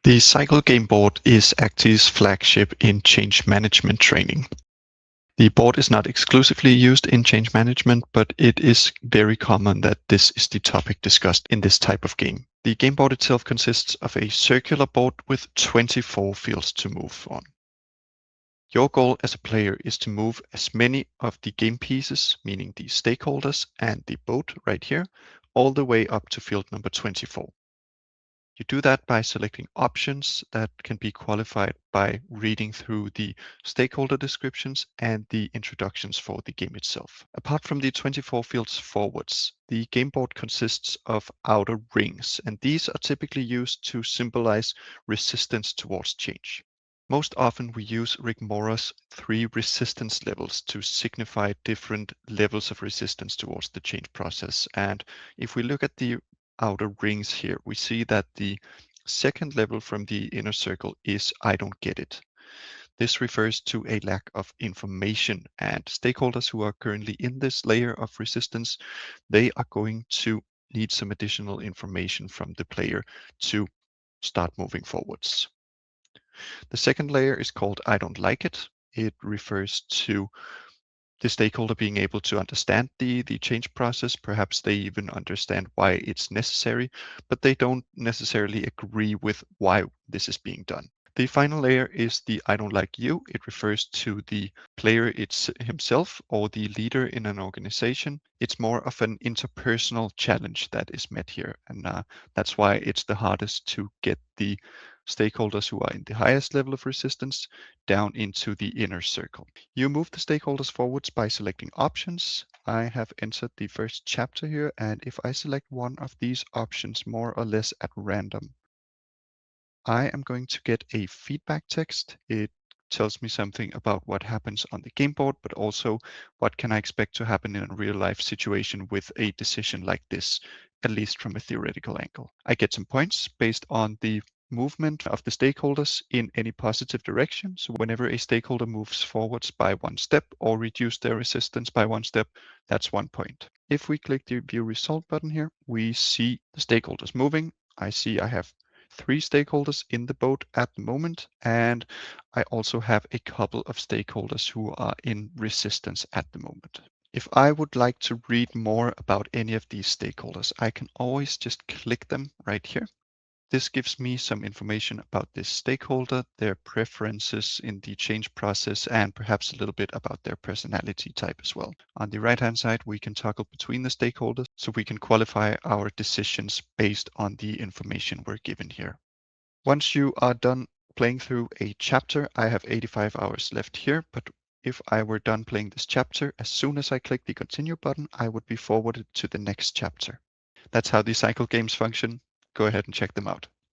The Cycle Game board is Acti's flagship in change management training. The board is not exclusively used in change management, but it is very common that this is the topic discussed in this type of game. The game board itself consists of a circular board with 24 fields to move on. Your goal as a player is to move as many of the game pieces, meaning the stakeholders and the boat right here, all the way up to field number 24. You do that by selecting options that can be qualified by reading through the stakeholder descriptions and the introductions for the game itself. Apart from the 24 fields forwards, the game board consists of outer rings, and these are typically used to symbolize resistance towards change. Most often we use Rigmora's 3 resistance levels to signify different levels of resistance towards the change process. And if we look at the outer rings here, we see that the second level from the inner circle is I don't get it. This refers to a lack of information, and stakeholders who are currently in this layer of resistance, they are going to need some additional information from the player to start moving forwards. The second layer is called I don't like it. It refers to the stakeholder being able to understand the change process. Perhaps they even understand why it's necessary, but they don't necessarily agree with why this is being done. The final layer is the I don't like you. It refers to the player himself or the leader in an organization. It's more of an interpersonal challenge that is met here. And that's why it's the hardest to get the stakeholders who are in the highest level of resistance down into the inner circle. You move the stakeholders forwards by selecting options. I have entered the first chapter here, and if I select one of these options more or less at random, I am going to get a feedback text. It tells me something about what happens on the game board, but also what can I expect to happen in a real life situation with a decision like this, at least from a theoretical angle. I get some points based on the movement of the stakeholders in any positive direction. So whenever a stakeholder moves forwards by 1 step or reduce their resistance by 1 step, that's 1 point. If we click the view result button here, we see the stakeholders moving. I see I have 3 stakeholders in the boat at the moment, and I also have a couple of stakeholders who are in resistance at the moment. If I would like to read more about any of these stakeholders, I can always just click them right here. This gives me some information about this stakeholder, their preferences in the change process, and perhaps a little bit about their personality type as well. On the right-hand side, we can toggle between the stakeholders so we can qualify our decisions based on the information we're given here. Once you are done playing through a chapter, I have 85 hours left here, but if I were done playing this chapter, as soon as I click the continue button, I would be forwarded to the next chapter. That's how the cycle games function. Go ahead and check them out.